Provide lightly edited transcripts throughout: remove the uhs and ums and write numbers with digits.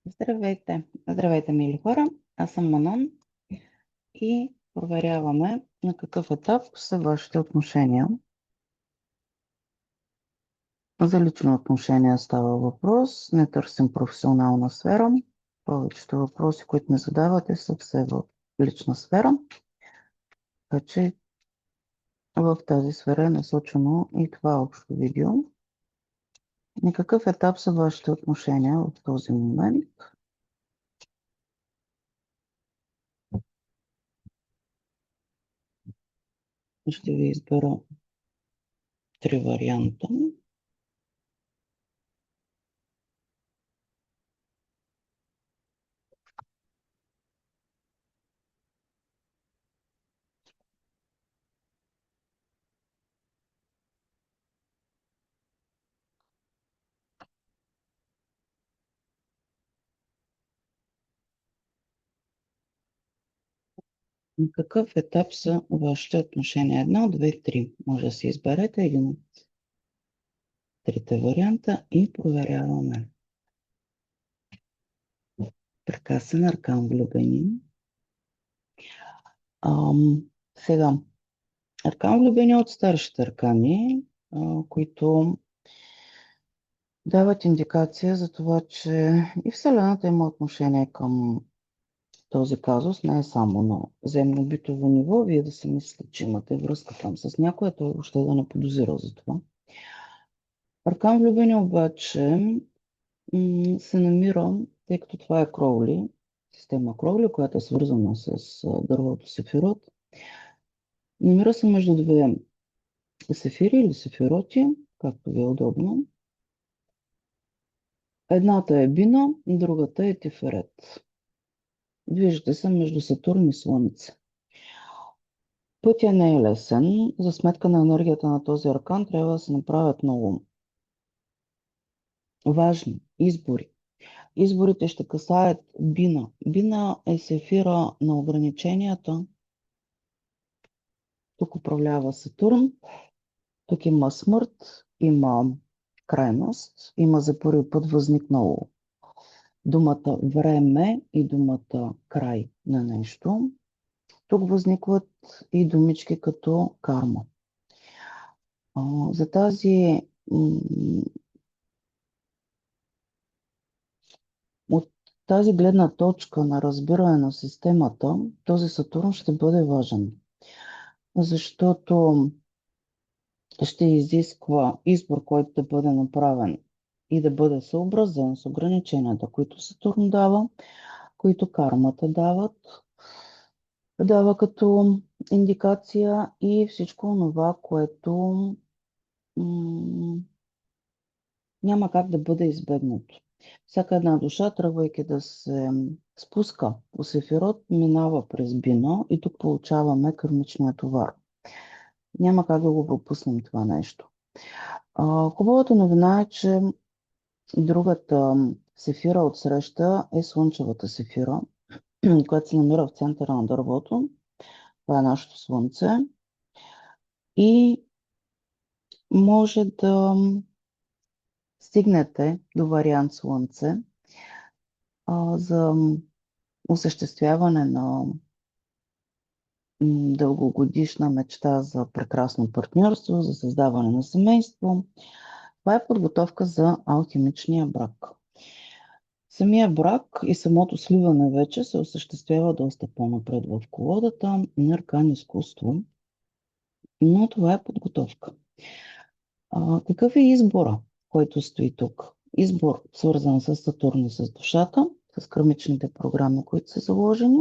Здравейте! Здравейте, мили хора! Аз съм Манон и проверяваме на какъв етап са вашите отношения. За лично отношение става въпрос, не търсим професионална сфера. Повечето въпроси, които ми задавате, са все в лична сфера. Така че в тази сфера е насочено и това общо видео. На какъв етап са вашите отношения в този момент? Ще ви избера 3 варианта. На какъв етап са вашите отношения? 1, 2, 3. Може да си изберете един от трите варианта и проверяваме. Прекрасен аркан влюбени. Сега, аркан влюбени от старшите аркани, които дават индикация за това, че и Вселената има отношение към този казус, не е само на земно-битово ниво, вие да си мислите, че имате връзка там с някой, той въобще да не подозира за това. Аркан влюбени обаче се намира, тъй като това е Кроули, система Кроули, която е свързана с дървото Сефирот, намира се между две сефири или сефироти, както ви е удобно. Едната е Бина, другата е Тиферет. Движите се между Сатурн и Слънце. Пътя не е лесен. За сметка на енергията на този аркан трябва да се направят много важни избори. Изборите ще касаят Бина. Бина е сефира на ограниченията. Тук управлява Сатурн. Тук има смърт, има крайност, има за първи път възникнало думата време и думата край на нещо. Тук възникват и думички като карма. За тази от тази гледна точка на разбиране на системата, този Сатурн ще бъде важен, защото ще изисква избор, който да бъде направен и да бъде съобразен с ограниченията, които Сатурн дава, които кармата дава като индикация и всичко това, което няма как да бъде избегнато. Всяка една душа, тръгвайки да се спуска по Сефирот, минава през Бино и тук получаваме кърмичния товар. Няма как да го пропуснем това нещо. Хубавата новина е, че другата сефира от среща е Слънчевата сефира, която се намира в центъра на дървото. Това е нашето Слънце. И може да стигнете до вариант Слънце за осъществяване на дългогодишна мечта за прекрасно партньорство, за създаване на семейство. Това е подготовка за алхимичния брак. Самия брак и самото сливане вече се осъществява доста по-напред в колодата на аркан изкуство, но това е подготовка. Какъв е избора, който стои тук? Избор, свързан с Сатурн и с душата, с кърмичните програми, които са заложени.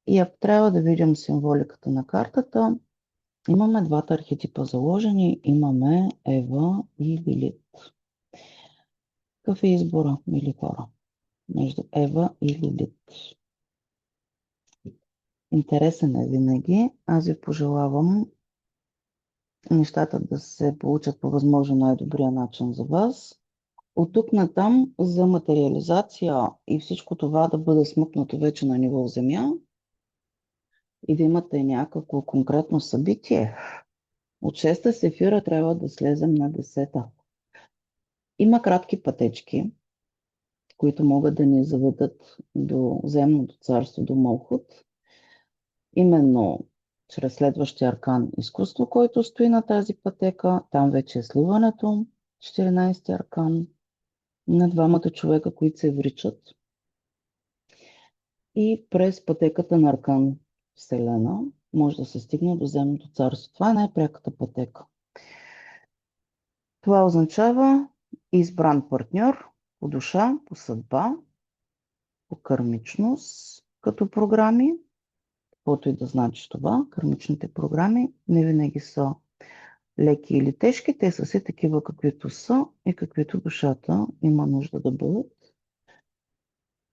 И ако трябва да видим символиката на картата, имаме двата архетипа заложени. Имаме Ева и Лилит. Какъв е избора, мили хора, между Ева и Лилит? Интересен е винаги. Аз ви пожелавам нещата да се получат по възможно най-добрия начин за вас. От тук натам за материализация и всичко това да бъде смъкнато вече на ниво Земя и да имате някакво конкретно събитие. От 6-та сефира трябва да слезем на 10-та. Има кратки пътечки, които могат да ни заведат до земното царство, до Малхут, именно чрез следващия аркан изкуство, който стои на тази пътека. Там вече е сливането, 14-ти аркан на двамата човека, които се вричат. И през пътеката на аркан Вселена може да се стигне до земното царство. Това е най-пряката пътека. Това означава избран партньор по душа, по съдба, по кърмичност, като програми, каквото и да значи това. Кърмичните програми не винаги са леки или тежки, те са си такива каквито са и каквито душата има нужда да бъдат.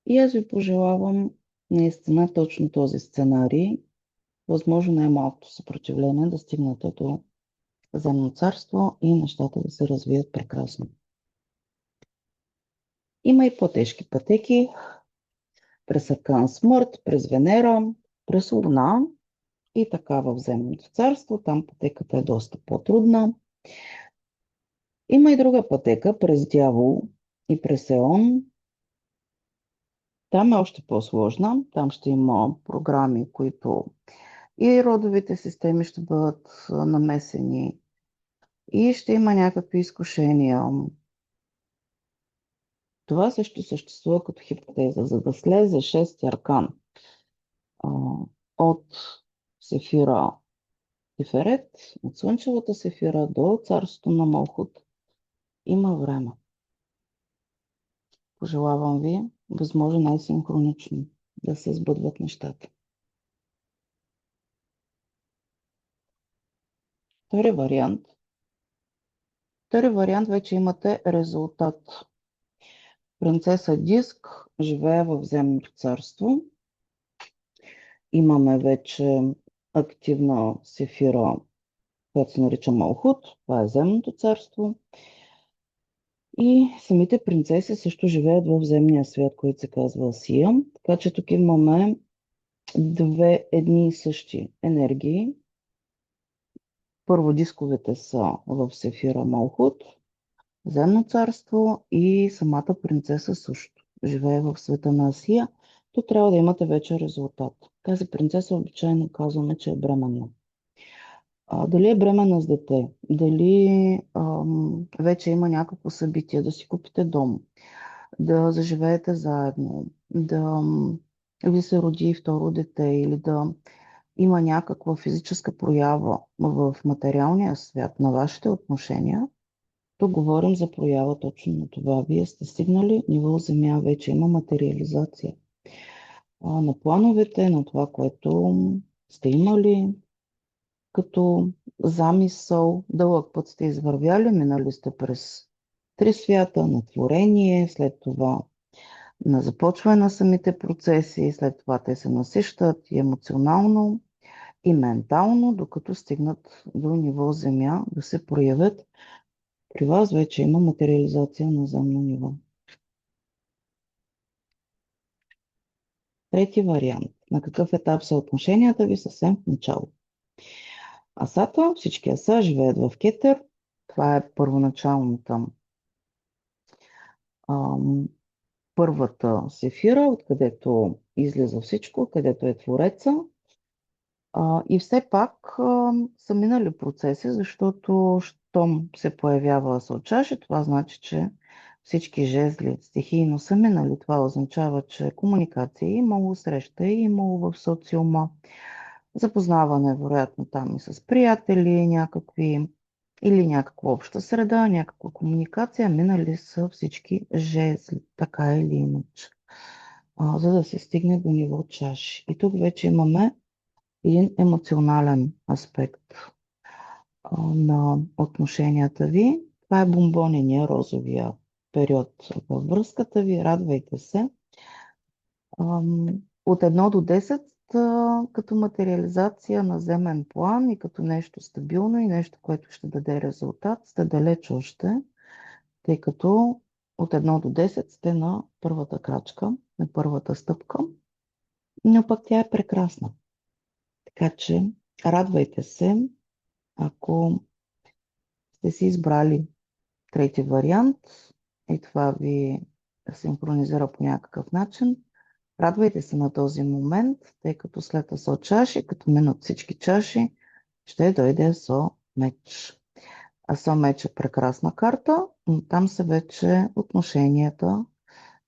И аз ви пожелавам наистина точно този сценарий, възможно най-малкото съпротивление да стигнете до земно царство и нещата да се развият прекрасно. Има и по-тежки пътеки през аркан Смърт, през Венера, през Луна и така в земното царство. Там пътеката е доста по-трудна. Има и друга пътека през Дявол и през Еон. Там е още по-сложна. Там ще има програми, които и родовите системи ще бъдат намесени и ще има някакви изкушения. Това също съществува като хипотеза. За да слезе шести аркан от Сефира Тиферет, от Слънчевата Сефира до царството на Малхут, има време. Пожелавам ви, възможно най-синхронично, да се сбъдват нещата. Втори вариант. Втори вариант вече имате резултат. Принцеса Диск живее в земното царство. Имаме вече активна Сефира, която се нарича Малхут. Това е земното царство. И самите принцеси също живеят в земния свят, който се казва Асия. Така че тук имаме две едни и същи енергии. Първо дисковете са в Сефира Малхут, земно царство, и самата принцеса също живее в света на Асия. Тук трябва да имате вече резултат. Тази принцеса обичайно казваме, че е бременна. Дали е бременна с дете, дали вече има някакво събитие, да си купите дом, да заживеете заедно, да ви се роди второ дете или да има някаква физическа проява в материалния свят на вашите отношения, тук говорим за проява точно на това. Вие сте стигнали ниво Земя, вече има материализация на плановете, на това, което сте имали като замисъл. Дълъг път сте извървяли, минали сте през три свята на творение, след това на започване на самите процеси, след това те се насищат и емоционално, и ментално, докато стигнат до ниво Земя да се проявят. При вас вече има материализация на земно ниво. Трети вариант. На какъв етап са отношенията ви съвсем в начало? Асата, всички аса живеят в Кетер. Това е първоначалната първата сефира, откъдето излиза всичко, където е Твореца. И все пак са минали процеси, защото щом се появява Асалчаши, това значи, че всички жезли стихийно са минали. Това означава, че комуникация е имало, среща е имало в социума, запознаване вероятно там и с приятели някакви, или някаква обща среда, някаква комуникация, минали са всички жезли, така или иначе, за да се стигне до ниво чаши. И тук вече имаме един емоционален аспект на отношенията ви. Това е бомбонения, розовия период във връзката ви. Радвайте се. От 1 до 10 като материализация на земен план и като нещо стабилно и нещо, което ще даде резултат, сте далеч още, тъй като от 1 до 10 сте на първата крачка, на първата стъпка, но пък тя е прекрасна. Така че радвайте се, ако сте си избрали трети вариант и това ви синхронизира по някакъв начин. Радвайте се на този момент, тъй като след Асо чаши, като минат всички чаши, ще дойде Асо меч. Асо меч е прекрасна карта, но там са вече отношенията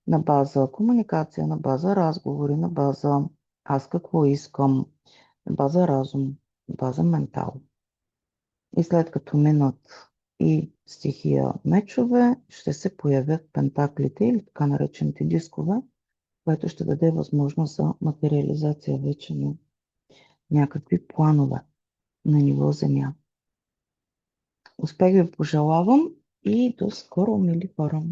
на база комуникация, на база разговори, на база аз какво искам, на база разум, на база ментал. И след като минат и стихия мечове, ще се появят пентаклите или така наречените дискове, което ще даде възможност за материализация вече на някакви планове на ниво Земя. Успех ви пожелавам и до скоро, мили хора!